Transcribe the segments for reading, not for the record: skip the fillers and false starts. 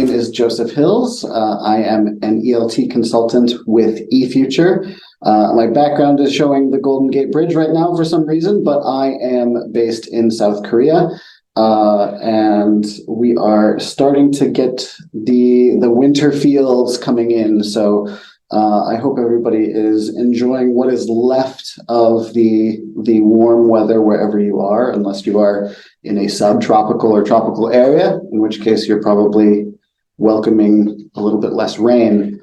name is Joseph Hills. I am an ELT consultant with eFuture. My background is showing the Golden Gate Bridge right now for some reason, but I am based in South Korea. And we are starting to get the winter feels coming in. So I hope everybody is enjoying what is left of the warm weather wherever you are, unless you are in a subtropical or tropical area, in which case you're probably welcoming a little bit less rain.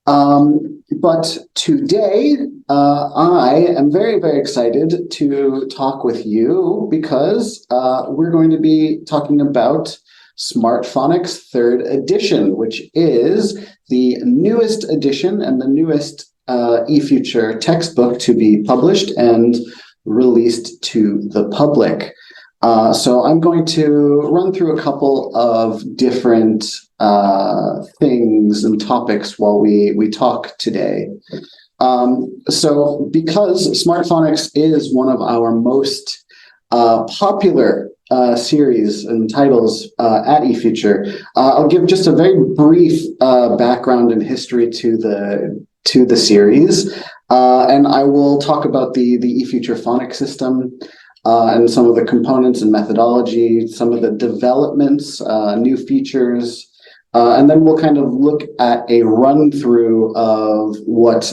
But today, I am very, very excited to talk with you because we're going to be talking about Smart Phonics 3rd edition, which is the newest edition and the newest eFuture textbook to be published and released to the public. So I'm going to run through a couple of different things and topics while we talk today. So because Smart Phonics is one of our most popular series and titles at eFuture, I'll give just a very brief background and history to the series, and I will talk about the eFuture phonics system, and some of the components and methodology, some of the developments, new features, and then we'll kind of look at a run through of what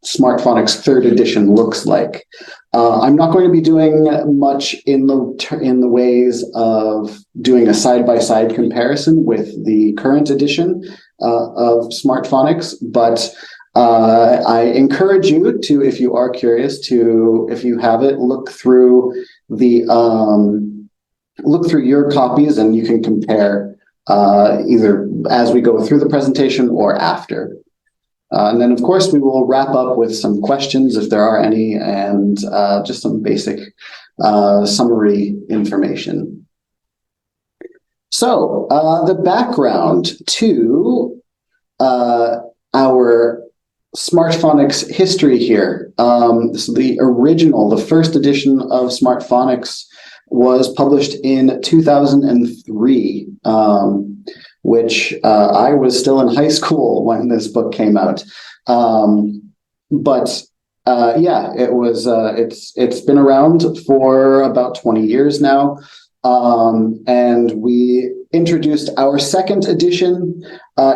Smart Phonics 3rd edition looks like. I'm not going to be doing much in the ways of doing a side-by-side comparison with the current edition of Smart Phonics, but I encourage you to, if you are curious, to, if you have it, look through your copies, and you can compare either as we go through the presentation or after. And then, of course, we will wrap up with some questions if there are any, and just some basic summary information. So the background to our Smart Phonics history here. So the first edition of Smart Phonics was published in 2003, which I was still in high school when this book came out. But yeah, it's been around for about 20 years now. And we introduced our 2nd edition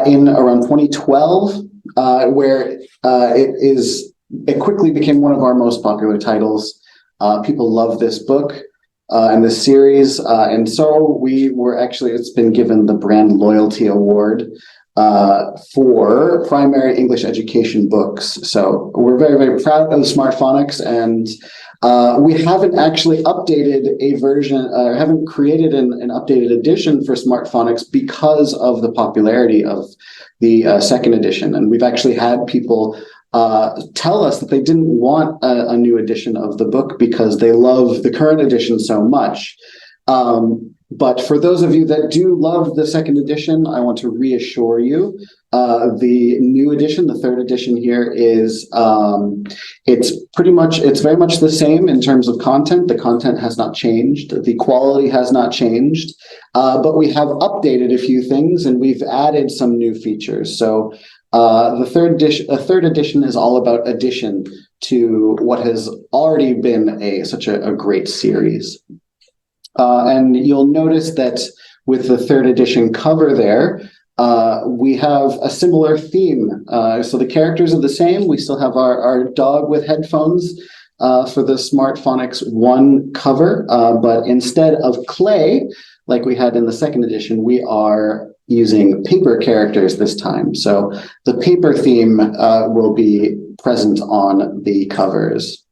in around 2012, where it quickly became one of our most popular titles. People love this book and this series, and so it's been given the Brand Loyalty Award for primary English education books. So we're very, very proud of Smart Phonics, and we haven't actually updated a version, haven't created an updated edition for Smart Phonics because of the popularity of the 2nd edition. And we've actually had people tell us that they didn't want a new edition of the book because they love the current edition so much. But for those of you that do love the 2nd edition, I want to reassure you, the new edition, the 3rd edition here is, it's very much the same in terms of content. The content has not changed. The quality has not changed, but we have updated a few things and we've added some new features. So the 3rd edition is all about addition to what has already been such a great series. And you'll notice that with the 3rd edition cover there, we have a similar theme. So the characters are the same. We still have our dog with headphones for the Smart Phonics 1 cover, but instead of clay, like we had in the 2nd edition, we are using paper characters this time. So the paper theme will be present on the covers.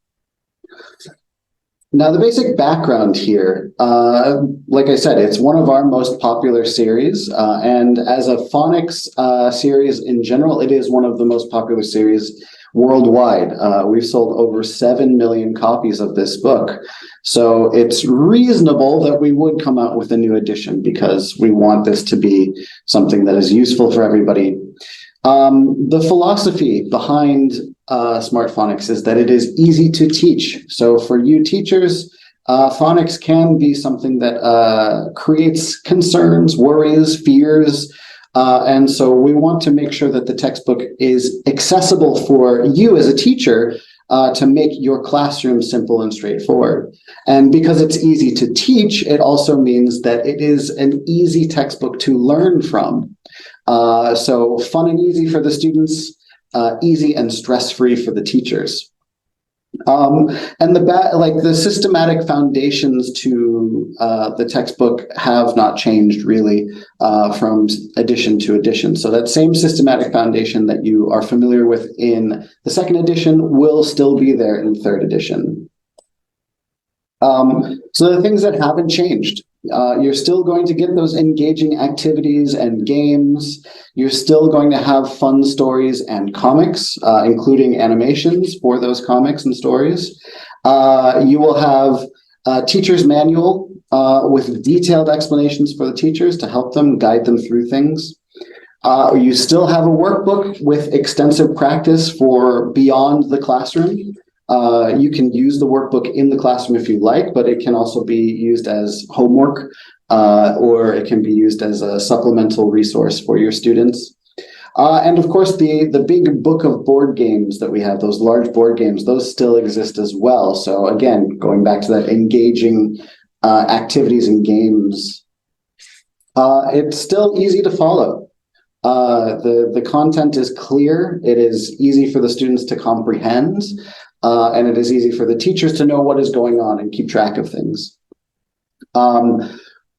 Now, the basic background here, like I said, it's one of our most popular series, and as a phonics series in general, it is one of the most popular series worldwide. We've sold over 7 million copies of this book, so it's reasonable that we would come out with a new edition because we want this to be something that is useful for everybody. The philosophy behind Smart Phonics is that it is easy to teach. So for you teachers, phonics can be something that creates concerns, worries, fears, And so we want to make sure that the textbook is accessible for you as a teacher to make your classroom simple and straightforward. And because it's easy to teach, it also means that it is an easy textbook to learn from. So fun and easy for the students, easy and stress-free for the teachers. And the systematic foundations to the textbook have not changed really from edition to edition. So that same systematic foundation that you are familiar with in the second edition will still be there in third edition. So the things that haven't changed. You're still going to get those engaging activities and games. You're still going to have fun stories and comics, including animations for those comics and stories. You will have a teacher's manual with detailed explanations for the teachers to help them, guide them through things. You still have a workbook with extensive practice for beyond the classroom. You can use the workbook in the classroom if you like, but it can also be used as homework, or it can be used as a supplemental resource for your students. And of course, the big book of board games that we have, those large board games, those still exist as well. So again, going back to that engaging activities and games, it's still easy to follow. The content is clear. It is easy for the students to comprehend. And it is easy for the teachers to know what is going on and keep track of things.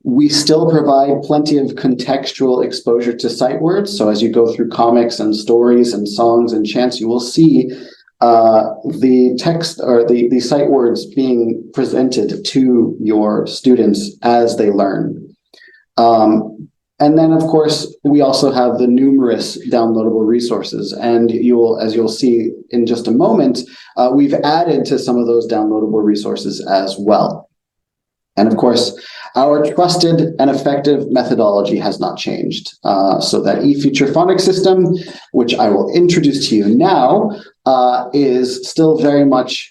We still provide plenty of contextual exposure to sight words. So as you go through comics and stories and songs and chants, you will see the text or the sight words being presented to your students as they learn. And then, of course, we also have the numerous downloadable resources. And as you'll see in just a moment, we've added to some of those downloadable resources as well. And of course, our trusted and effective methodology has not changed. So that eFuture Phonics system, which I will introduce to you now, is still very much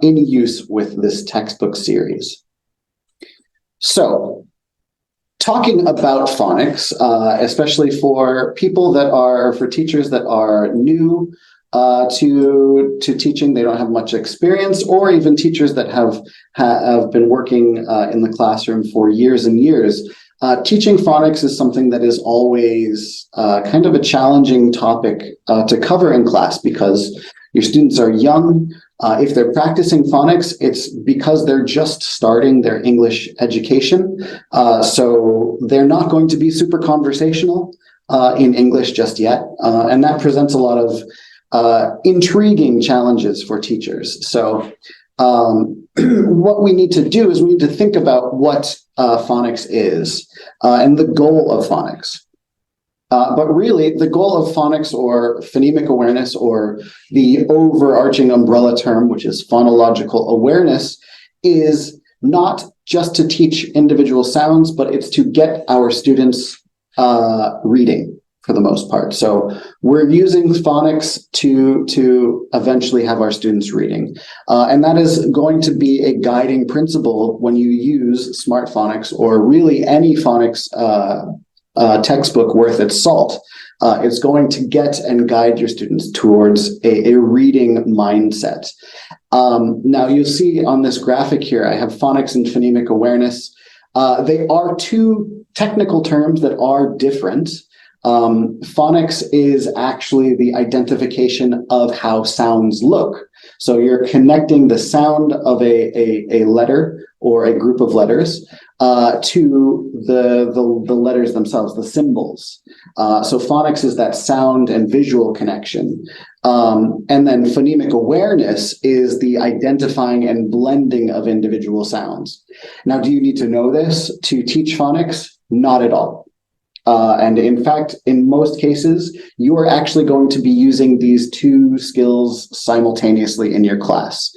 in use with this textbook series. So, talking about phonics, especially for teachers that are new to teaching, they don't have much experience, or even teachers that have been working in the classroom for years and years. Teaching phonics is something that is always kind of a challenging topic to cover in class because your students are young. If they're practicing phonics, it's because they're just starting their English education. So they're not going to be super conversational in English just yet. And that presents a lot of intriguing challenges for teachers. So what we need to do is we need to think about what phonics is and the goal of phonics. But really, the goal of phonics or phonemic awareness, or the overarching umbrella term, which is phonological awareness, is not just to teach individual sounds, but it's to get our students reading for the most part. So we're using phonics to eventually have our students reading. And that is going to be a guiding principle when you use Smart Phonics, or really any phonics textbook worth its salt. It's going to get and guide your students towards a reading mindset. Now you'll see on this graphic here, I have phonics and phonemic awareness. They are two technical terms that are different. Phonics is actually the identification of how sounds look. So you're connecting the sound of a letter or a group of letters to the letters themselves, the symbols. So phonics is that sound and visual connection. And then phonemic awareness is the identifying and blending of individual sounds. Now, do you need to know this to teach phonics? Not at all. And in fact, in most cases, you are actually going to be using these two skills simultaneously in your class.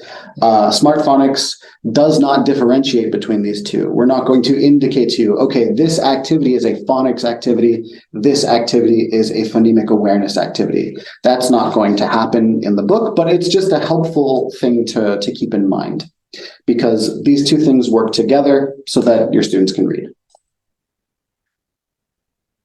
Smart Phonics does not differentiate between these two. We're not going to indicate to you, okay, this activity is a phonics activity, this activity is a phonemic awareness activity. That's not going to happen in the book, but it's just a helpful thing to keep in mind, because these two things work together so that your students can read.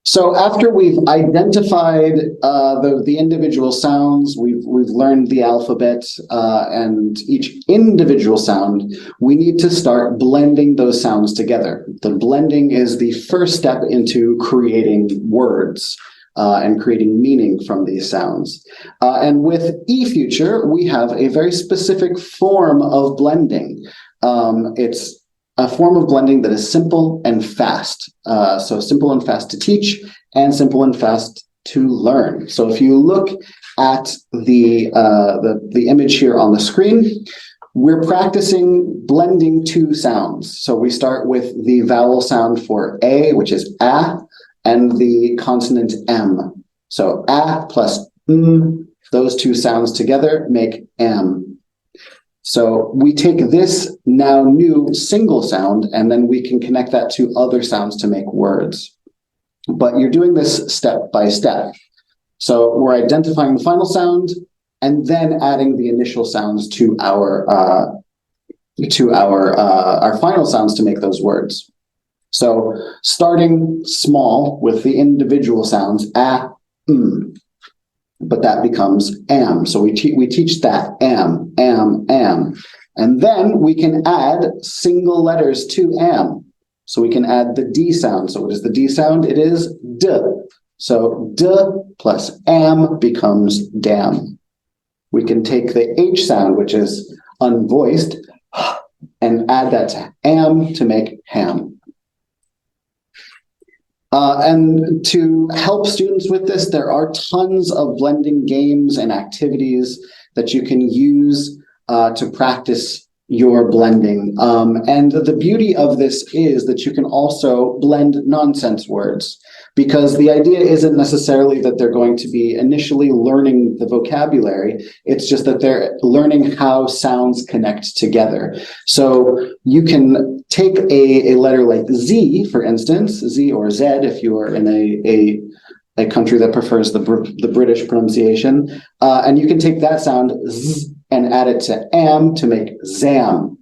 So after we've identified the individual sounds, we've learned the alphabet and each individual sound, we need to start blending those sounds together. The blending is the first step into creating words and creating meaning from these sounds. And with eFuture, we have a very specific form of blending. It's a form of blending that is simple and fast. So simple and fast to teach and simple and fast to learn. So if you look at the image here on the screen, we're practicing blending two sounds. So we start with the vowel sound for A, which is A, and the consonant M. So A plus M, those two sounds together make M. So we take this now new single sound, and then we can connect that to other sounds to make words. But you're doing this step by step. So we're identifying the final sound and then adding the initial sounds to our final sounds to make those words. So starting small with the individual sounds, a, but that becomes am. So we teach that am. And then we can add single letters to am. So we can add the D sound. So what is the D sound? It is D. So D plus am becomes dam. We can take the H sound, which is unvoiced, and add that to am to make ham. And to help students with this, there are tons of blending games and activities that you can use to practice your blending. And the beauty of this is that you can also blend nonsense words, because the idea isn't necessarily that they're going to be initially learning the vocabulary. It's just that they're learning how sounds connect together. So you can take a letter like Z, for instance, Z or Z if you are in a country that prefers the British pronunciation, and you can take that sound Z and add it to am to make zam.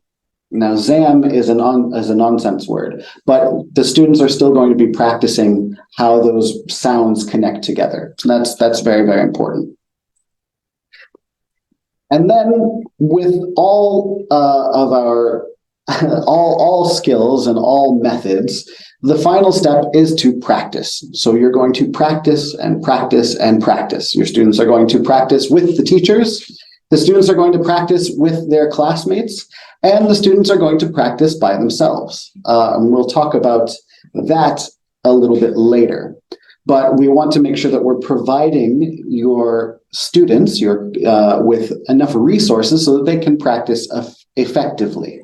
Now, zam is a nonsense word, but the students are still going to be practicing how those sounds connect together. So that's very, very important. And then with all of our all skills and all methods, the final step is to practice. So you're going to practice and practice and practice. Your students are going to practice with the teachers. The students are going to practice with their classmates, and the students are going to practice by themselves. And we'll talk about that a little bit later. But we want to make sure that we're providing your students with enough resources so that they can practice effectively.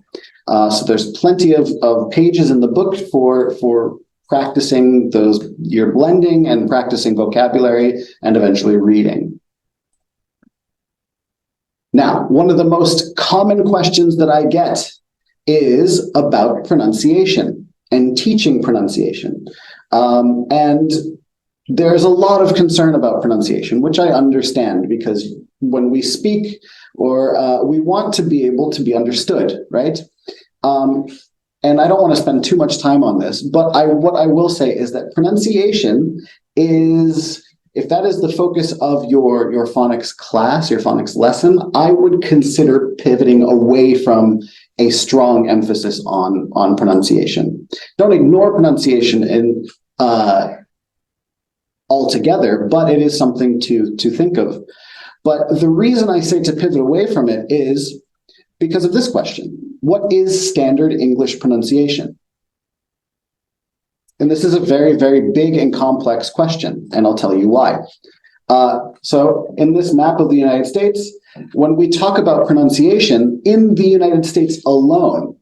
So there's plenty of pages in the book for practicing your blending and practicing vocabulary and eventually reading. Now, one of the most common questions that I get is about pronunciation and teaching pronunciation. And there's a lot of concern about pronunciation, which I understand, because when we speak or we want to be able to be understood, right? And I don't want to spend too much time on this, but what I will say is that pronunciation is, if that is the focus of your phonics class, your phonics lesson, I would consider pivoting away from a strong emphasis on pronunciation. Don't ignore pronunciation altogether, but it is something to think of. But the reason I say to pivot away from it is because of this question. What is standard English pronunciation? And this is a very, very big and complex question, and I'll tell you why. So in this map of the United States, when we talk about pronunciation in the United States alone,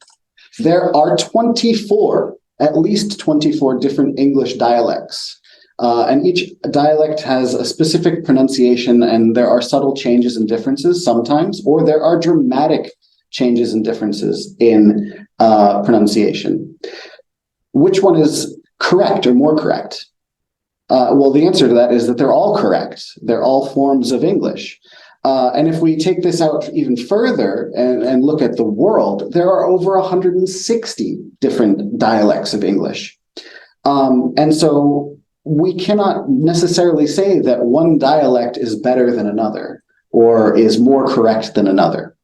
there are at least 24 different English dialects. And each dialect has a specific pronunciation, and there are subtle changes and differences sometimes, or there are dramatic changes and differences in pronunciation. Which one is correct or more correct? Well, the answer to that is that they're all correct. They're all forms of English. And if we take this out even further and look at the world, there are over 160 different dialects of English. And so we cannot necessarily say that one dialect is better than another or is more correct than another.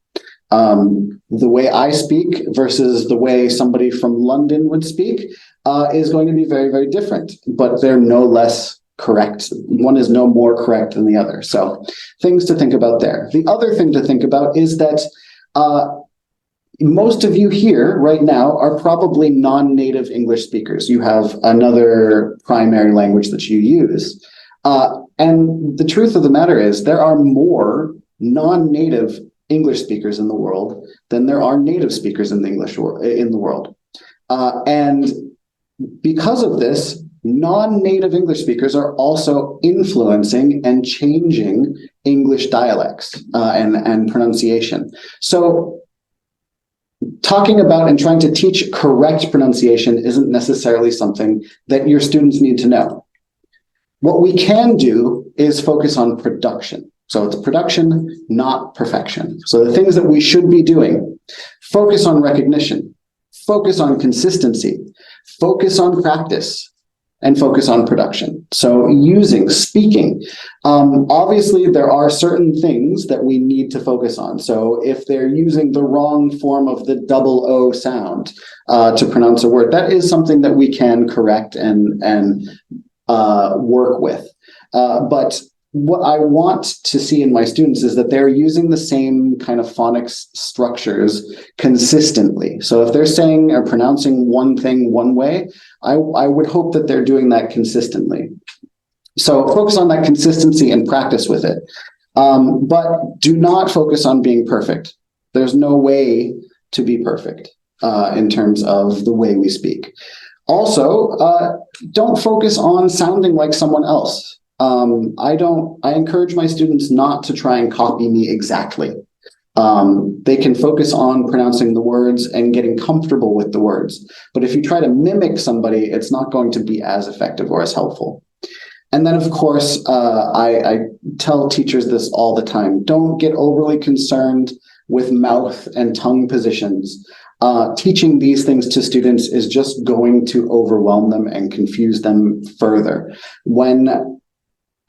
The way I speak versus the way somebody from London would speak is going to be very, very different, but they're no less correct. One is no more correct than the other. So things to think about there. The other thing to think about is that most of you here right now are probably non-native English speakers. You have another primary language that you use. And the truth of the matter is there are more non-native English speakers in the world than there are native speakers in the world. And because of this, non-native English speakers are also influencing and changing English dialects and pronunciation. So talking about and trying to teach correct pronunciation isn't necessarily something that your students need to know. What we can do is focus on production. So it's production, not perfection. So the things that we should be doing, focus on recognition, focus on consistency, focus on practice, and focus on production. So speaking. Obviously, there are certain things that we need to focus on. So if they're using the wrong form of the double O sound to pronounce a word, that is something that we can correct and work with. But what I want to see in my students is that they're using the same kind of phonics structures consistently. So if they're saying or pronouncing one thing one way, I would hope that they're doing that consistently. So focus on that consistency and practice with it. But do not focus on being perfect. There's no way to be perfect in terms of the way we speak. Also, don't focus on sounding like someone else. I encourage my students not to try and copy me exactly. They can focus on pronouncing the words and getting comfortable with the words. But if you try to mimic somebody, it's not going to be as effective or as helpful. And then, of course, I tell teachers this all the time. Don't get overly concerned with mouth and tongue positions. Teaching these things to students is just going to overwhelm them and confuse them further. When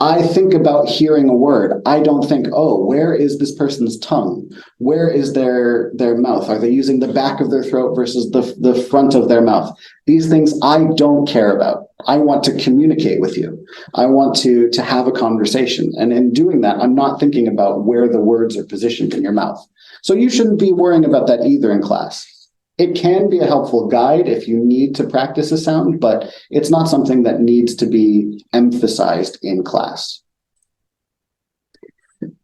I think about hearing a word, I don't think, oh, where is this person's tongue? Where is their mouth? Are they using the back of their throat versus the front of their mouth? These things I don't care about. I want to communicate with you. I want to have a conversation. And in doing that, I'm not thinking about where the words are positioned in your mouth. So you shouldn't be worrying about that either in class. It can be a helpful guide if you need to practice a sound, but it's not something that needs to be emphasized in class.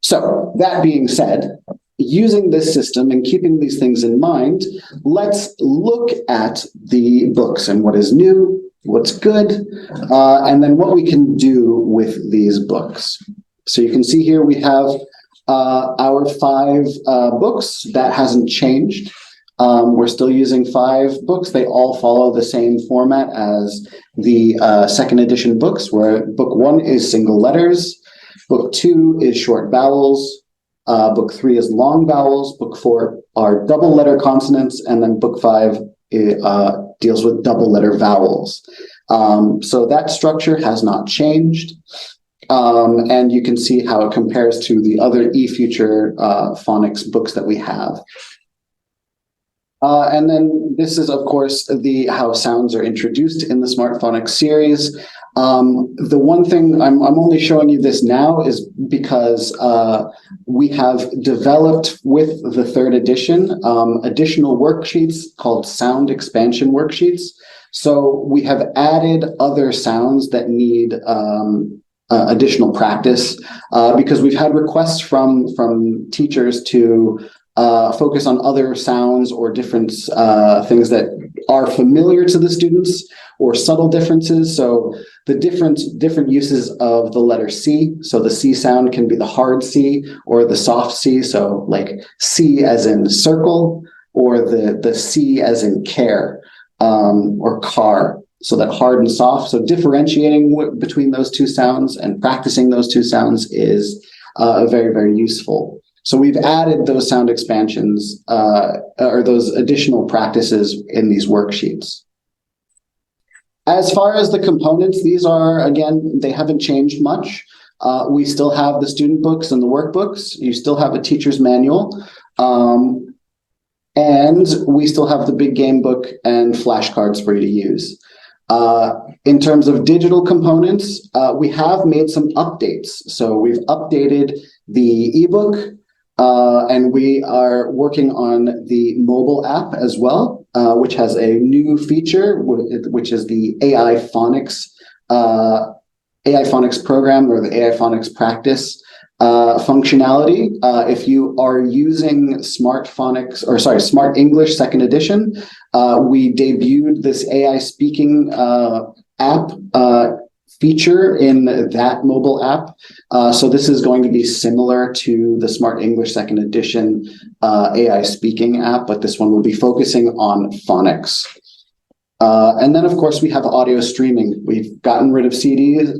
So that being said, using this system and keeping these things in mind, let's look at the books and what is new, what's good, and then what we can do with these books. So you can see here we have our 5 books. That hasn't changed. We're still using 5 books. They all follow the same format as the second edition books, where book 1 is single letters, book 2 is short vowels, book 3 is long vowels, book 4 are double letter consonants, and then book 5 deals with double letter vowels. So that structure has not changed. And you can see how it compares to the other eFuture phonics books that we have. And then this is, of course, how sounds are introduced in the Smart Phonics series. The one thing I'm only showing you this now is because we have developed with the 3rd edition additional worksheets called sound expansion worksheets. So we have added other sounds that need additional practice because we've had requests from teachers to focus on other sounds or different things that are familiar to the students or subtle differences. So the different uses of the letter C. So the C sound can be the hard C or the soft C. So like C as in circle or the C as in care or car. So that hard and soft. So differentiating between those 2 sounds and practicing those 2 sounds is very, very useful. So we've added those sound expansions or those additional practices in these worksheets. As far as the components, these are, again, they haven't changed much. We still have the student books and the workbooks. You still have a teacher's manual. And we still have the big game book and flashcards for you to use. In terms of digital components, we have made some updates. So we've updated the ebook, and we are working on the mobile app as well, which has a new feature, which is the AI Phonics program, or the AI Phonics practice functionality. If you are using Smart English second edition, we debuted this AI speaking app feature in that mobile app. So this is going to be similar to the Smart English second edition AI speaking app, but this one will be focusing on phonics. And then, of course, we have audio streaming. We've gotten rid of CDs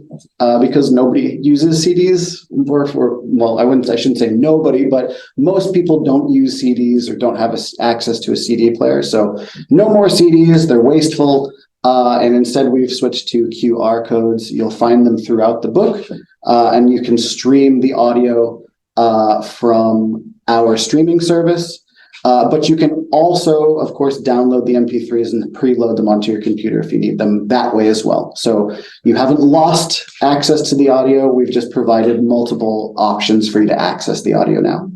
because nobody uses CDs. Well, I shouldn't say nobody, but most people don't use CDs or don't have access to a CD player. So no more CDs. They're wasteful. And instead, we've switched to QR codes. You'll find them throughout the book, and you can stream the audio from our streaming service. But you can also, of course, download the MP3s and preload them onto your computer if you need them that way as well. So you haven't lost access to the audio. We've just provided multiple options for you to access the audio now.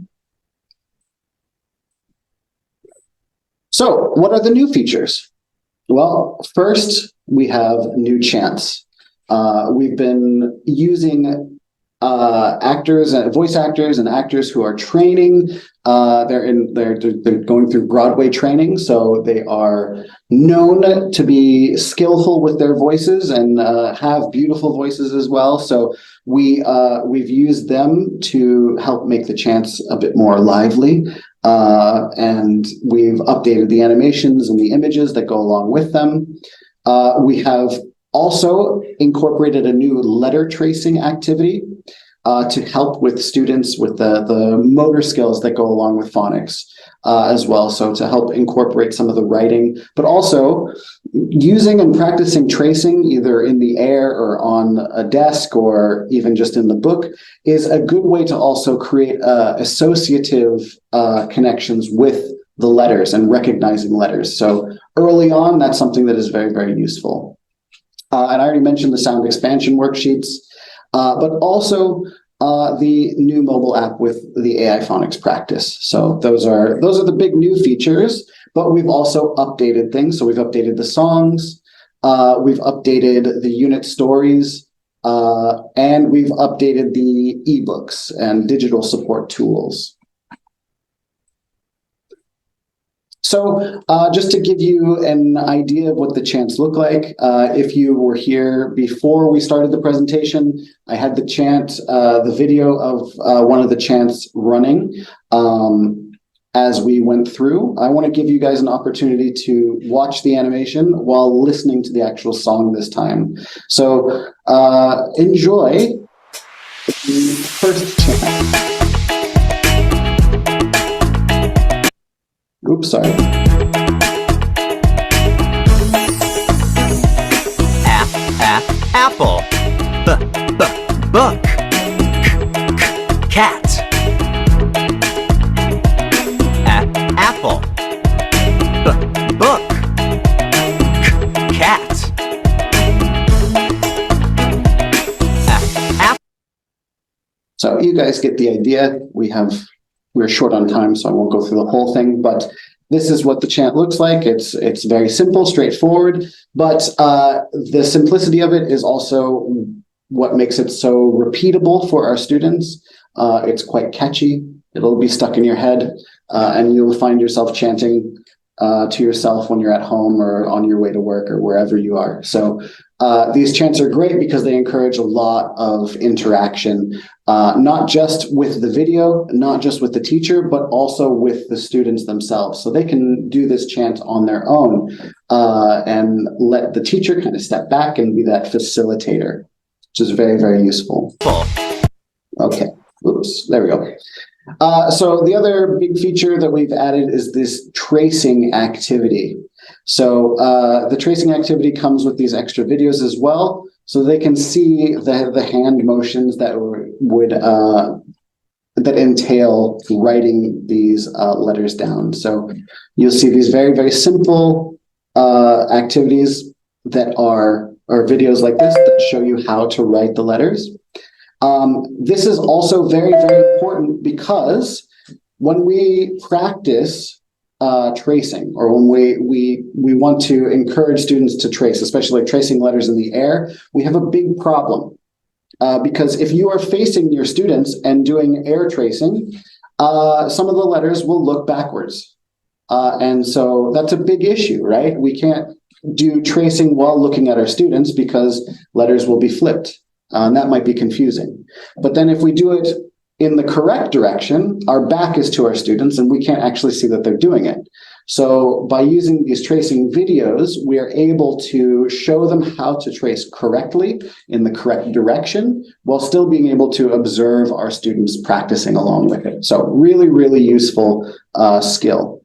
So what are the new features? Well, first, we have new chants. We've been using voice actors and actors who are training. They're going through Broadway training, so they are known to be skillful with their voices and have beautiful voices as well. So we've used them to help make the chants a bit more lively, and we've updated the animations and the images that go along with them. We have also incorporated a new letter tracing activity to help with students with the motor skills that go along with phonics as well. So to help incorporate some of the writing, but also using and practicing tracing either in the air or on a desk or even just in the book is a good way to also create associative connections with the letters and recognizing letters. So early on, that's something that is very, very useful. And I already mentioned the sound expansion worksheets, but also the new mobile app with the AI Phonics practice. So those are the big new features, but we've also updated things. So we've updated the songs, we've updated the unit stories, and we've updated the ebooks and digital support tools. So just to give you an idea of what the chants look like, if you were here before we started the presentation, I had the video of one of the chants running as we went through. I want to give you guys an opportunity to watch the animation while listening to the actual song this time. So enjoy the first chant. Oops, sorry. Apple. Book. Cat. Apple. Book. Cat. So you guys get the idea. We're short on time, so I won't go through the whole thing, but this is what the chant looks like. It's very simple, straightforward, but the simplicity of it is also what makes it so repeatable for our students. It's quite catchy. It'll be stuck in your head, and you'll find yourself chanting to yourself when you're at home or on your way to work or wherever you are. So these chants are great because they encourage a lot of interaction, not just with the video, not just with the teacher, but also with the students themselves. So they can do this chant on their own and let the teacher kind of step back and be that facilitator, which is very, very useful. Okay, oops, there we go. So the other big feature that we've added is this tracing activity. So the tracing activity comes with these extra videos as well, so they can see the hand motions that would that entail writing these letters down. So you'll see these very, very simple activities that are, or videos like this that show you how to write the letters. This is also very, very important because when we practice tracing, or when we want to encourage students to trace, especially like tracing letters in the air, we have a big problem. Because if you are facing your students and doing air tracing, some of the letters will look backwards. And so that's a big issue, right? We can't do tracing while looking at our students because letters will be flipped. And that might be confusing. But then if we do it in the correct direction, our back is to our students and we can't actually see that they're doing it. So by using these tracing videos, we are able to show them how to trace correctly in the correct direction while still being able to observe our students practicing along with it. So really, really useful skill.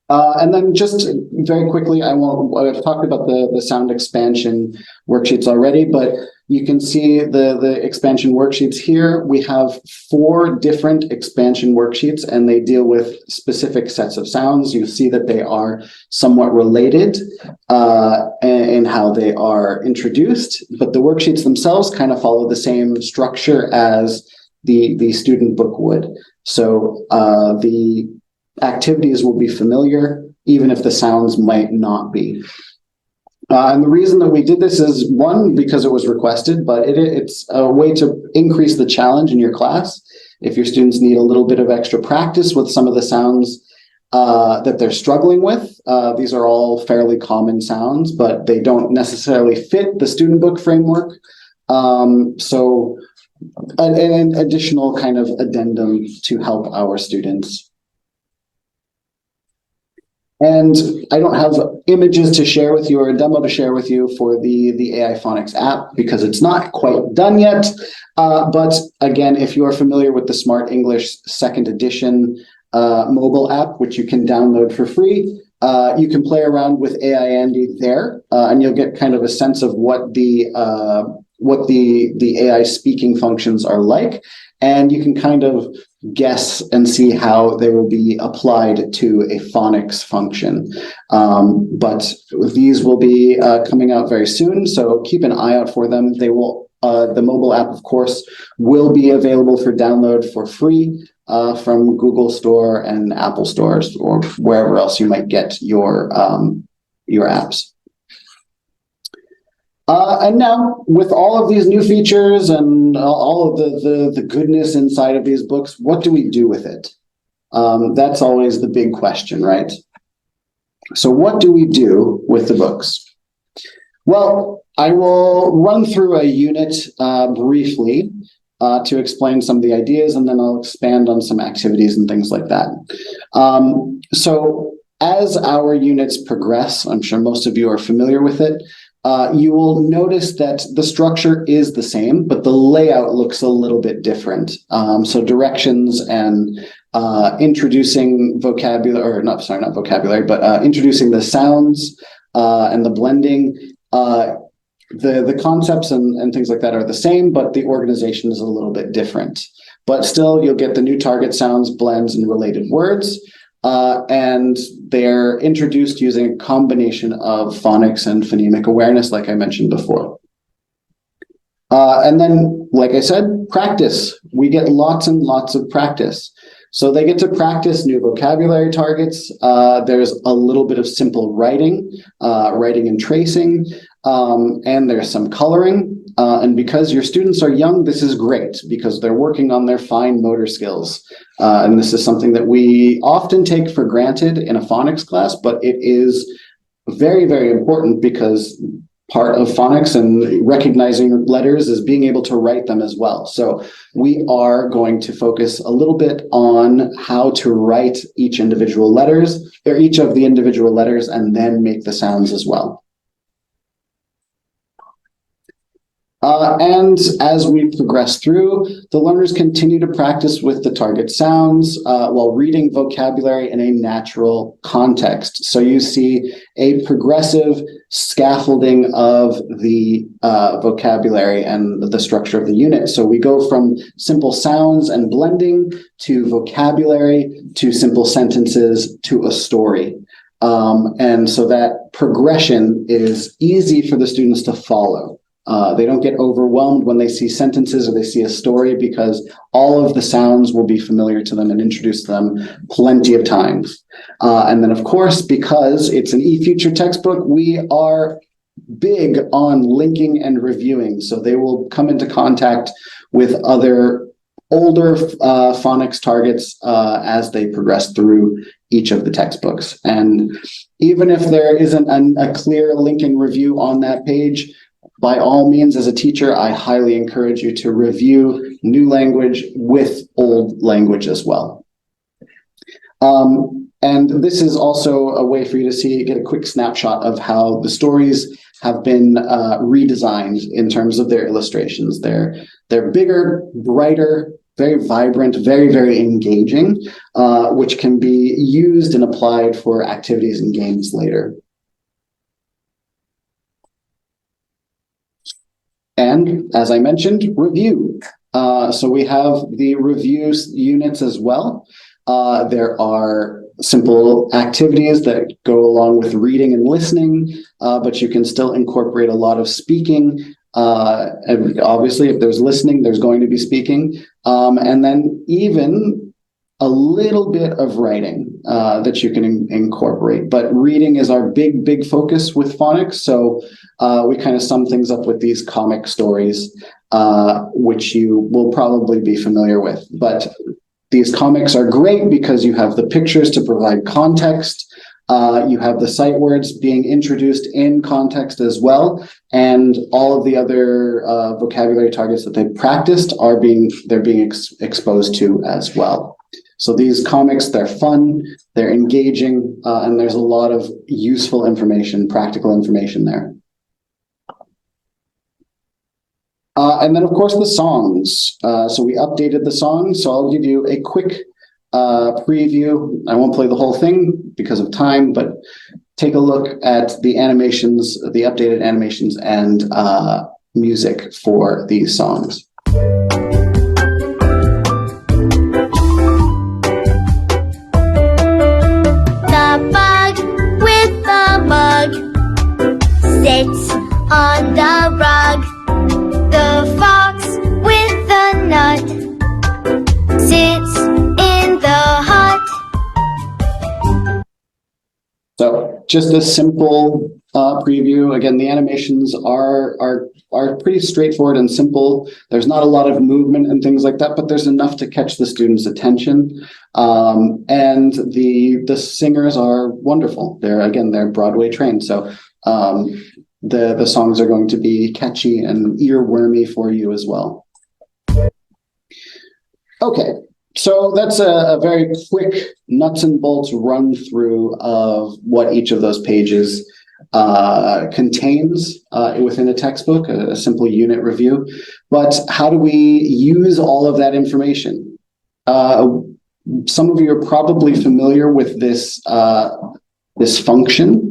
And then just very quickly, I've talked about the sound expansion worksheets already, but you can see the expansion worksheets here. We have 4 different expansion worksheets, and they deal with specific sets of sounds. You see that they are somewhat related in how they are introduced, but the worksheets themselves kind of follow the same structure as the student book would. So the activities will be familiar, even if the sounds might not be. And the reason that we did this is, one, because it was requested, but it's a way to increase the challenge in your class. If your students need a little bit of extra practice with some of the sounds that they're struggling with, these are all fairly common sounds, but they don't necessarily fit the student book framework. So an additional kind of addendum to help our students. And I don't have images to share with you or a demo to share with you for the AI Phonics app because it's not quite done yet. But again, if you are familiar with the Smart English 2nd edition mobile app, which you can download for free, you can play around with AI Andy there, and you'll get kind of a sense of what the AI speaking functions are like. And you can kind of guess and see how they will be applied to a phonics function. But these will be coming out very soon, so keep an eye out for them. They will, the mobile app, of course, will be available for download for free from Google Store and Apple stores, or wherever else you might get your apps. And now, with all of these new features and all of the goodness inside of these books, what do we do with it? That's always the big question, right? So what do we do with the books? Well, I will run through a unit briefly to explain some of the ideas, and then I'll expand on some activities and things like that. So as our units progress, I'm sure most of you are familiar with it, you will notice that the structure is the same, but the layout looks a little bit different. So directions and introducing vocabulary, or not vocabulary, but introducing the sounds and the blending. The concepts and things like that are the same, but the organization is a little bit different. But still, you'll get the new target sounds, blends, and related words. And they're introduced using a combination of phonics and phonemic awareness, like I mentioned before. And then, like I said, practice. We get lots and lots of practice. So they get to practice new vocabulary targets. There's a little bit of simple writing, writing and tracing, and there's some coloring. And because your students are young, this is great because they're working on their fine motor skills. And this is something that we often take for granted in a phonics class, but it is very, very important because part of phonics and recognizing letters is being able to write them as well. So we are going to focus a little bit on how to write each individual letters, or each of the individual letters, and then make the sounds as well. And as we progress through, the learners continue to practice with the target sounds while reading vocabulary in a natural context. So you see a progressive scaffolding of the vocabulary and the structure of the unit. So we go from simple sounds and blending to vocabulary to simple sentences to a story. And so that progression is easy for the students to follow. They don't get overwhelmed when they see sentences or they see a story because all of the sounds will be familiar to them and introduced to them plenty of times. And then, of course, because it's an eFuture textbook, we are big on linking and reviewing. So they will come into contact with other older phonics targets as they progress through each of the textbooks. And even if there isn't a clear link and review on that page, by all means, as a teacher, I highly encourage you to review new language with old language as well. And this is also a way for you to get a quick snapshot of how the stories have been redesigned in terms of their illustrations. They're bigger, brighter, very vibrant, very, very engaging, which can be used and applied for activities and games later. And as I mentioned, review. So we have the review units as well. There are simple activities that go along with reading and listening, but you can still incorporate a lot of speaking. And obviously, if there's listening, there's going to be speaking. And then even a little bit of writing that you can incorporate. But reading is our big, big focus with phonics. So we kind of sum things up with these comic stories, which you will probably be familiar with. But these comics are great because you have the pictures to provide context. You have the sight words being introduced in context as well. And all of the other vocabulary targets that they practiced they're being exposed to as well. So these comics, they're fun, they're engaging, and there's a lot of useful information, practical information there. And then, of course, the songs. So we updated the songs. So I'll give you a quick preview. I won't play the whole thing because of time, but take a look at the animations, the updated animations and music for these songs. Sits on the rug. The fox with the nut sits in the hut. So just a simple preview. Again, the animations are pretty straightforward and simple. There's not a lot of movement and things like that, but there's enough to catch the students' attention. And the singers are wonderful. They're Broadway trained. So the songs are going to be catchy and earwormy for you as well. Okay, so that's a very quick nuts and bolts run through of what each of those pages contains within a textbook, a simple unit review. But how do we use all of that information? Some of you are probably familiar with this function.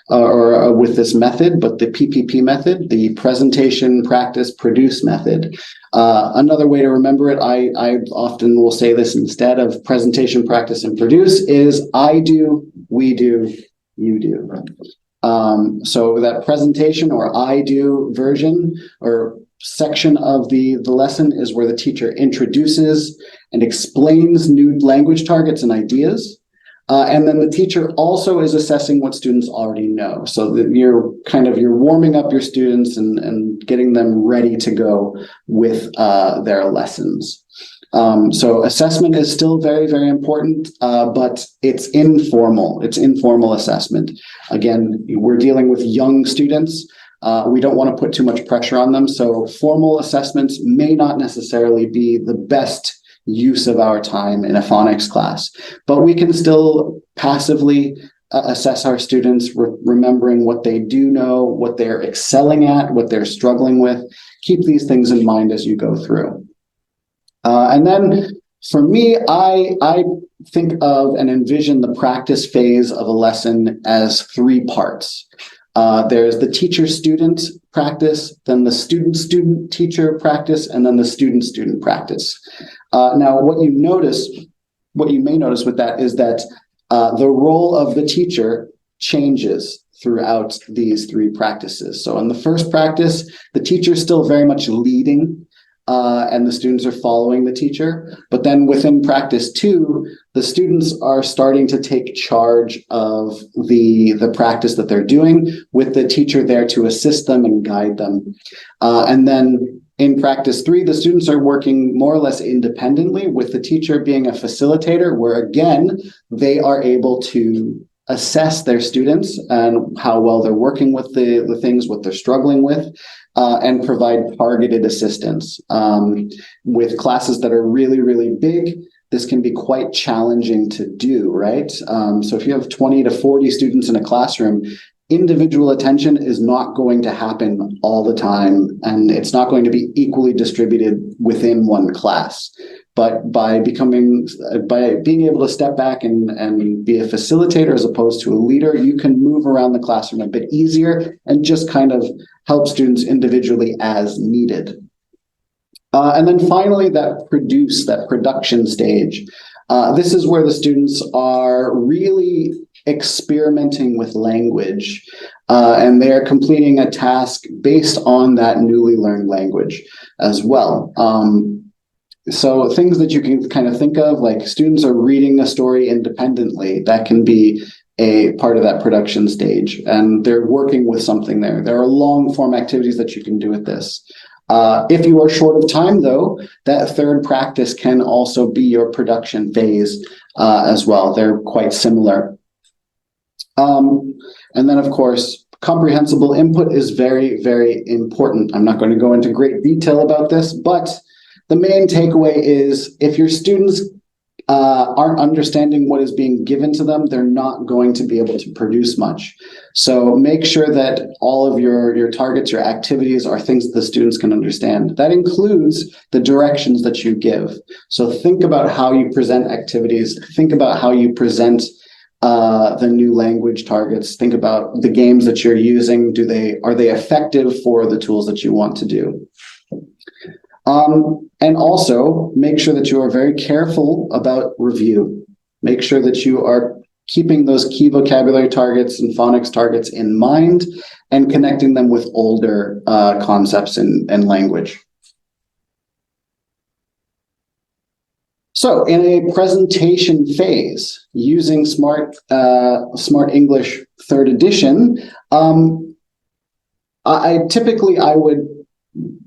Or with this method, but the PPP method, the presentation, practice, produce method. Another way to remember it, I often will say this instead of presentation, practice, and produce is I do, we do, you do. So that presentation or I do version or section of the lesson is where the teacher introduces and explains new language targets and ideas. And then the teacher also is assessing what students already know. So that you're warming up your students and getting them ready to go with their lessons. So assessment is still very, very important, but it's informal. It's informal assessment. Again, we're dealing with young students. We don't want to put too much pressure on them. So formal assessments may not necessarily be the best use of our time in a phonics class, but we can still passively assess our students, remembering what they do know, what they're excelling at, what they're struggling with, keep these things in mind as you go through. And then for me, I think of and envision the practice phase of a lesson as 3 parts. There's the teacher-student practice, then the student-student-teacher practice, and then the student-student practice. Now, what you may notice with that is that the role of the teacher changes throughout these 3 practices. So in the first practice, the teacher is still very much leading, and the students are following the teacher. But then within practice 2, the students are starting to take charge of the practice that they're doing, with the teacher there to assist them and guide them. And then in practice 3, the students are working more or less independently, with the teacher being a facilitator, where again, they are able to assess their students and how well they're working with the things, what they're struggling with, and provide targeted assistance. With classes that are really, really big, this can be quite challenging to do, right? So if you have 20 to 40 students in a classroom, individual attention is not going to happen all the time, and it's not going to be equally distributed within one class. But by being able to step back and be a facilitator as opposed to a leader, you can move around the classroom a bit easier and just kind of help students individually as needed. And then finally, that production stage. This is where the students are really experimenting with language, and they're completing a task based on that newly learned language as well. So things that you can kind of think of, like students are reading a story independently, that can be a part of that production stage, and they're working with something there. There are long form activities that you can do with this. If you are short of time, though, that third practice can also be your production phase as well. They're quite similar. And then, of course, comprehensible input is very, very important. I'm not going to go into great detail about this, but the main takeaway is if your students aren't understanding what is being given to them, they're not going to be able to produce much. So make sure that all of your targets, your activities are things that the students can understand. That includes the directions that you give. So think about how you present activities. Think about how you present the new language targets. Think about the games that you're using. Are they effective for the tools that you want to do? And also make sure that you are very careful about review. Make sure that you are keeping those key vocabulary targets and phonics targets in mind and connecting them with older concepts and language. So in a presentation phase using Smart English 3rd edition,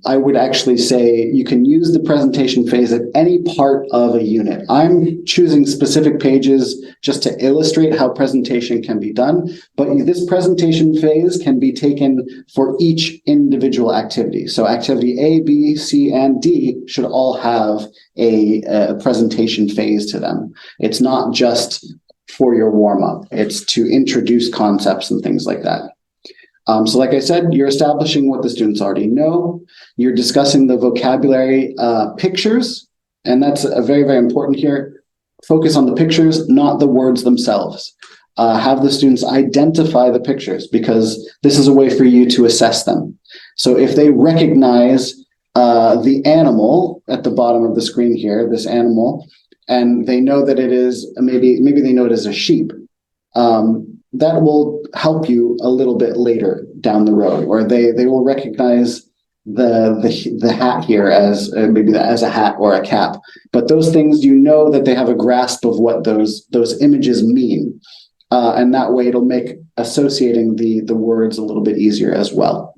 I would actually say you can use the presentation phase at any part of a unit. I'm choosing specific pages just to illustrate how presentation can be done, but this presentation phase can be taken for each individual activity. So activity A, B, C, and D should all have a presentation phase to them. It's not just for your warm-up. It's to introduce concepts and things like that. So like I said, you're establishing what the students already know. You're discussing the vocabulary pictures, and that's very, very important here. Focus on the pictures, not the words themselves. Have the students identify the pictures, because this is a way for you to assess them. So if they recognize the animal at the bottom of the screen here, this animal, and they know that it is, maybe they know it is a sheep, that will help you a little bit later down the road, or they will recognize the hat here as maybe as a hat or a cap. But those things, you know that they have a grasp of what those images mean, and that way it'll make associating the words a little bit easier as well.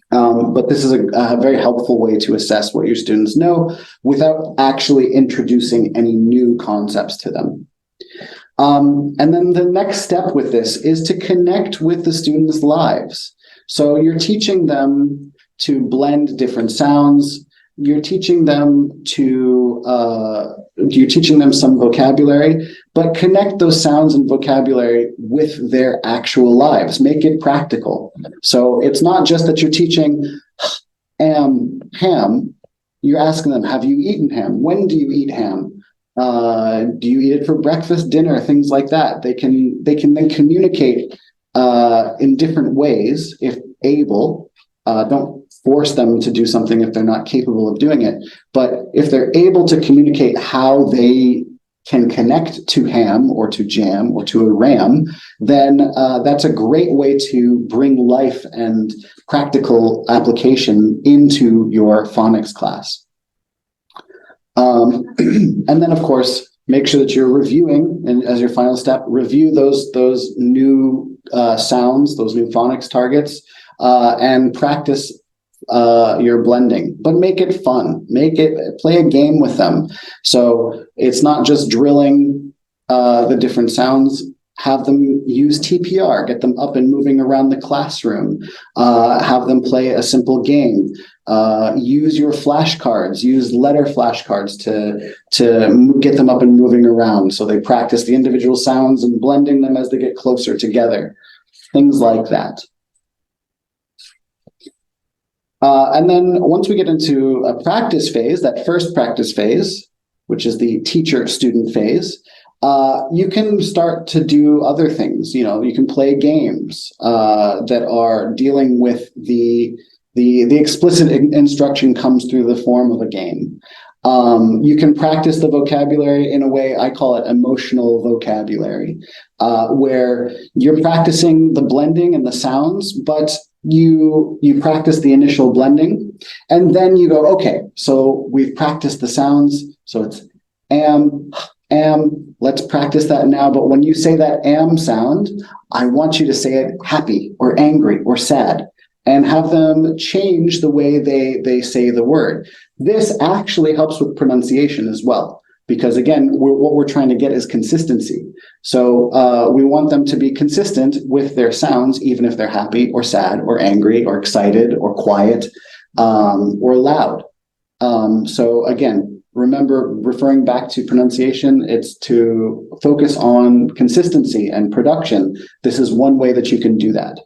But this is a very helpful way to assess what your students know without actually introducing any new concepts to them. And then the next step with this is to connect with the students' lives. So you're teaching them to blend different sounds. You're teaching them some vocabulary, but connect those sounds and vocabulary with their actual lives. Make it practical. So it's not just that you're teaching ham, you're asking them, have you eaten ham? When do you eat ham? Do you eat it for breakfast, dinner, things like that? They can then communicate in different ways if able. Don't force them to do something if they're not capable of doing it. But if they're able to communicate how they can connect to ham or to jam or to a ram, then that's a great way to bring life and practical application into your phonics class. And then, of course, make sure that you're reviewing, and as your final step, review those new sounds, those new phonics targets, and practice your blending, but make it fun. Play a game with them. So it's not just drilling the different sounds. Have them use TPR, get them up and moving around the classroom, have them play a simple game, use your flashcards, use letter flashcards to get them up and moving around so they practice the individual sounds and blending them as they get closer together, things like that. And then once we get into a practice phase, that first practice phase, which is the teacher-student phase, you can start to do other things. You can play games that are dealing with the explicit instruction comes through the form of a game. You can practice the vocabulary in a way, I call it emotional vocabulary, where you're practicing the blending and the sounds, but you practice the initial blending, and then you go, okay, so we've practiced the sounds, so it's am, let's practice that now, but when you say that am sound, I want you to say it happy or angry or sad, and have them change the way they say the word. This actually helps with pronunciation as well, because again, what we're trying to get is consistency. So we want them to be consistent with their sounds, even if they're happy or sad or angry or excited or quiet or loud. So again, remember, referring back to pronunciation, it's to focus on consistency and production. This is one way that you can do that.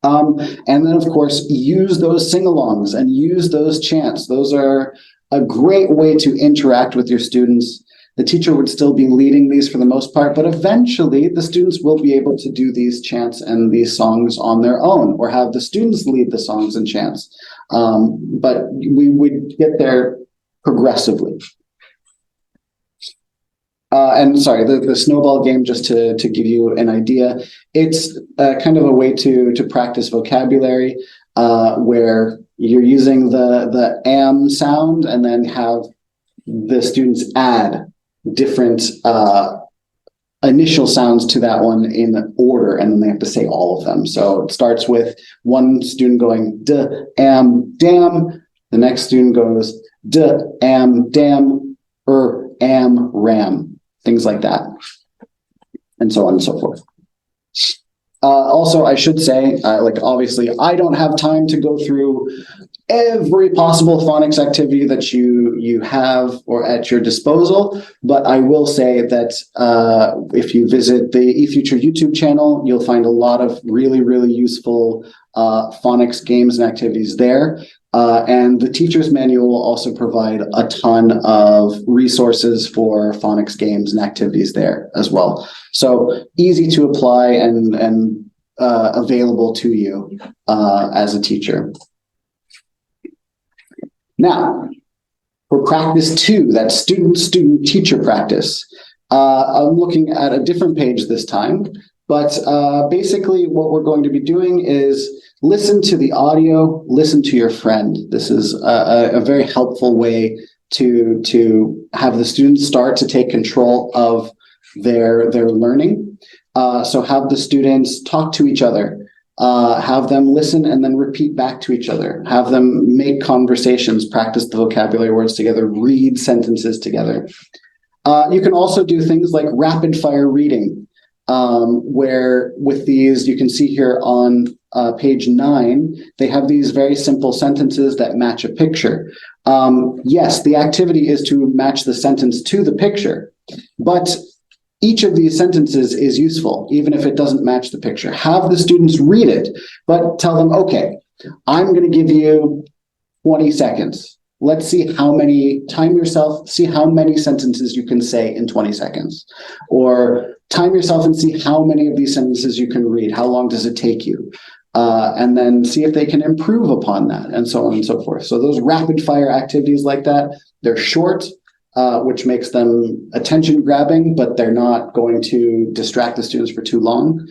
And then, of course, use those sing-alongs and use those chants. Those are a great way to interact with your students. The teacher would still be leading these for the most part, but eventually the students will be able to do these chants and these songs on their own, or have the students lead the songs and chants. But we would get there progressively. And sorry, the snowball game, just to give you an idea, it's kind of a way to practice vocabulary where you're using the am sound and then have the students add different initial sounds to that one in order, and then they have to say all of them. So it starts with one student going d, am, dam. The next student goes d, am, dam, am, ram. Things like that, and so on and so forth. Also, I should say, obviously, I don't have time to go through every possible phonics activity that you have or at your disposal, but I will say that if you visit the eFuture YouTube channel, you'll find a lot of really, really useful phonics games and activities there. And the teacher's manual will also provide a ton of resources for phonics games and activities there as well. So easy to apply and available to you as a teacher. Now, for practice 2, that student-teacher practice, I'm looking at a different page this time, but basically what we're going to be doing is listen to the audio, listen to your friend. This is a very helpful way to have the students start to take control of their learning. So have the students talk to each other, have them listen and then repeat back to each other, have them make conversations, practice the vocabulary words together, read sentences together. You can also do things like rapid fire reading, where with these, you can see here on page 9, they have these very simple sentences that match a picture. Yes, the activity is to match the sentence to the picture, but each of these sentences is useful, even if it doesn't match the picture. Have the students read it, but tell them, okay, I'm going to give you 20 seconds. Let's see time yourself, see how many sentences you can say in 20 seconds. Or time yourself and see how many of these sentences you can read. How long does it take you? And then see if they can improve upon that, and so on and so forth. So those rapid fire activities like that, they're short, which makes them attention grabbing, but they're not going to distract the students for too long.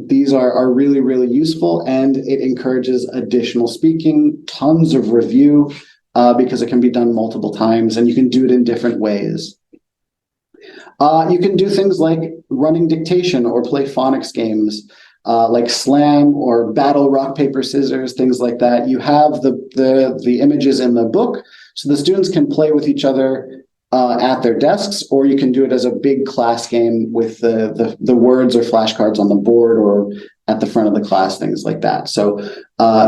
These are really, really useful, and it encourages additional speaking, tons of review, because it can be done multiple times, and you can do it in different ways. You can do things like running dictation or play phonics games, like slam or battle rock, paper, scissors, things like that. You have the images in the book, so the students can play with each other at their desks, or you can do it as a big class game with the words or flashcards on the board or at the front of the class, things like that. So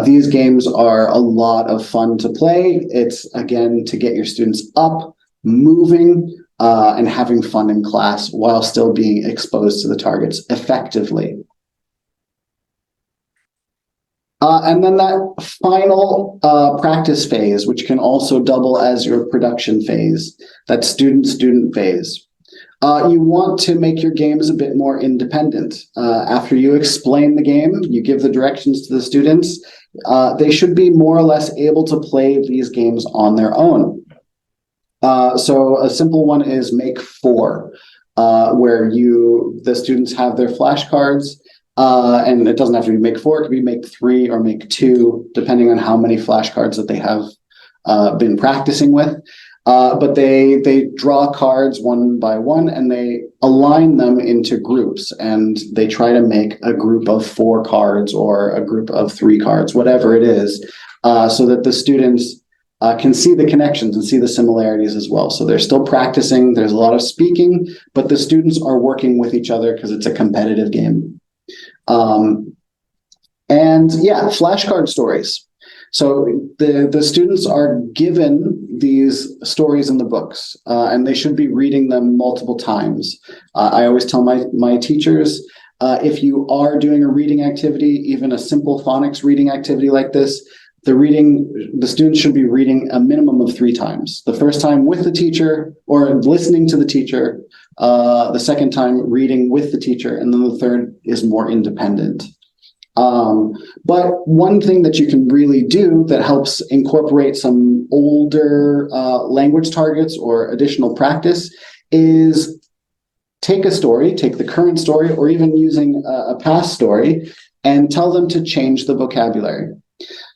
these games are a lot of fun to play. It's, again, to get your students up, moving, and having fun in class while still being exposed to the targets effectively. And then that final practice phase, which can also double as your production phase, that student-student phase. You want to make your games a bit more independent. After you explain the game, you give the directions to the students, they should be more or less able to play these games on their own. So a simple one is make 4, where the students have their flashcards, and it doesn't have to be make 4, it could be make 3 or make 2, depending on how many flashcards that they have been practicing with. But they draw cards one by one, and they align them into groups, and they try to make a group of 4 cards or a group of 3 cards, whatever it is, so that the students can see the connections and see the similarities as well. So they're still practicing, there's a lot of speaking, but the students are working with each other because it's a competitive game. And yeah, flashcard stories. So the students are given these stories in the books, and they should be reading them multiple times. I always tell my teachers, if you are doing a reading activity, even a simple phonics reading activity like this, the students should be reading a minimum of 3 times. The first time with the teacher or listening to the teacher, the second time reading with the teacher, and then the third is more independent. But one thing that you can really do that helps incorporate some older language targets or additional practice is take a story, take the current story, or even using a past story, and tell them to change the vocabulary.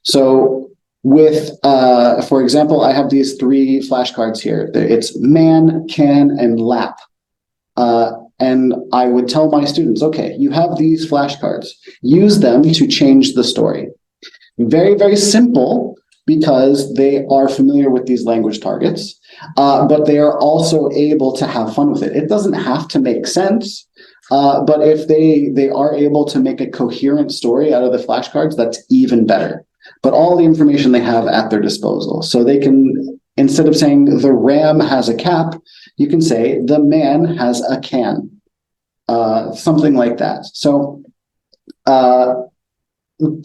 So with, for example, I have these 3 flashcards here. It's man, can, and lap. And I would tell my students, okay, you have these flashcards. Use them to change the story. Very, very simple because they are familiar with these language targets, but they are also able to have fun with it. It doesn't have to make sense, but if they are able to make a coherent story out of the flashcards, that's even better. But all the information they have at their disposal. So they can, instead of saying the ram has a cap, you can say the man has a can, something like that. So the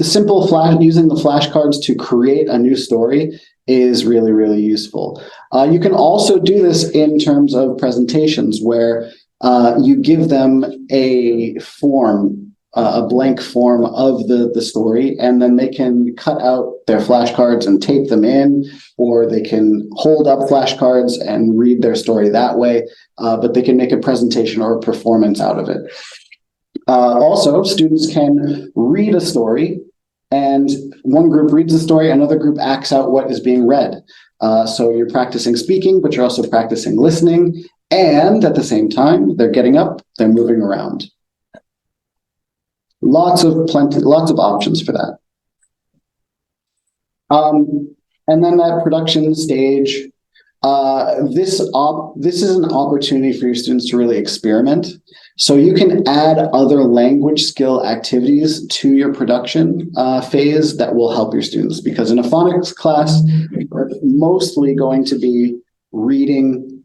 simple using the flashcards to create a new story is really, really useful. You can also do this in terms of presentations where you give them a form, a blank form of the story, and then they can cut out their flashcards and tape them in, or they can hold up flashcards and read their story that way, but they can make a presentation or a performance out of it. Also, students can read a story, and one group reads the story, another group acts out what is being read. So you're practicing speaking, but you're also practicing listening, and at the same time, they're getting up, they're moving around. Lots of options for that. And then that production stage, this is an opportunity for your students to really experiment. So you can add other language skill activities to your production phase that will help your students, because in a phonics class, we're mostly going to be reading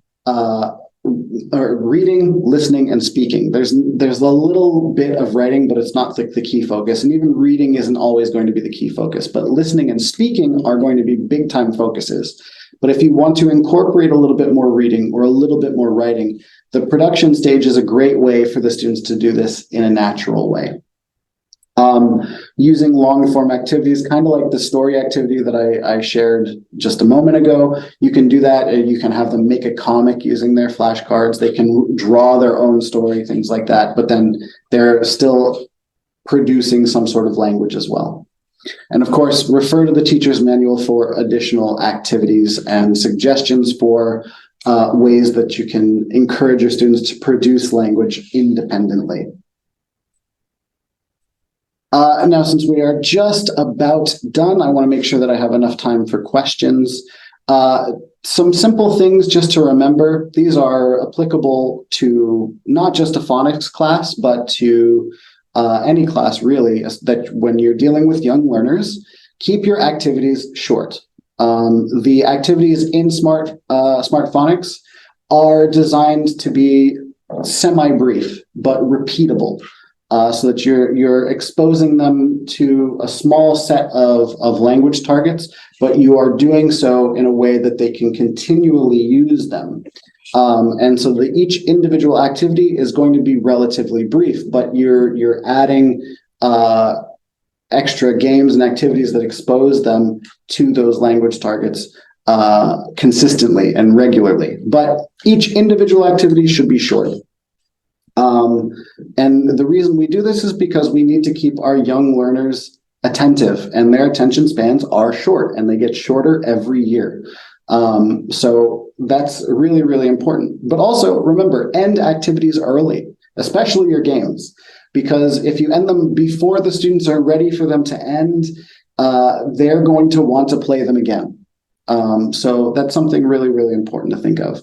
or reading, listening, and speaking. There's a little bit of writing, but it's not the key focus. And even reading isn't always going to be the key focus, but listening and speaking are going to be big time focuses. But if you want to incorporate a little bit more reading or a little bit more writing, the production stage is a great way for the students to do this in a natural way. Using long form activities, kind of like the story activity that I shared just a moment ago. You can do that, and you can have them make a comic using their flashcards. They can draw their own story, things like that, but then they're still producing some sort of language as well. And of course, refer to the teacher's manual for additional activities and suggestions for ways that you can encourage your students to produce language independently. Now, since we are just about done, I want to make sure that I have enough time for questions. Some simple things just to remember. These are applicable to not just a phonics class, but to any class really, that when you're dealing with young learners, keep your activities short. The activities in Smart Phonics are designed to be semi-brief, but repeatable. So that you're exposing them to a small set of language targets, but you are doing so in a way that they can continually use them. And so each individual activity is going to be relatively brief, but you're adding extra games and activities that expose them to those language targets consistently and regularly. But each individual activity should be short. And the reason we do this is because we need to keep our young learners attentive, and their attention spans are short, and they get shorter every year. So that's really, really important. But also remember, end activities early, especially your games, because if you end them before the students are ready for them to end, they're going to want to play them again. So that's something really, really important to think of.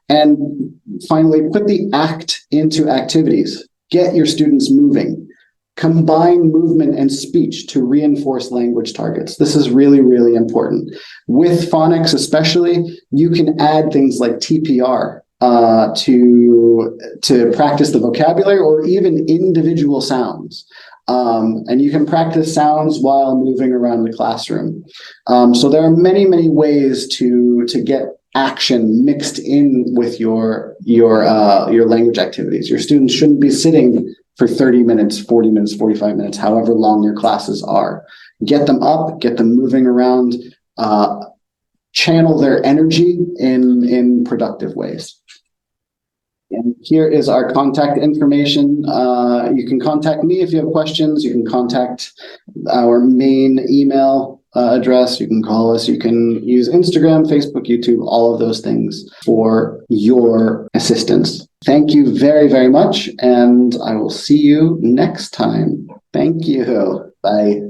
And finally, put the act into activities. Get your students moving. Combine movement and speech to reinforce language targets. This is really, really important. With phonics especially, you can add things like TPR to practice the vocabulary, or even individual sounds. And you can practice sounds while moving around the classroom. So there are many, many ways to get action mixed in with your language activities. Your students shouldn't be sitting for 30 minutes, 40 minutes, 45 minutes, however long your classes are. Get them up, get them moving around, channel their energy in productive ways. And here is our contact information. You can contact me if you have questions. You can contact our main email address. You can call us. You can use Instagram, Facebook, YouTube, all of those things for your assistance. Thank you very, very much, and I will see you next time. Thank you. Bye.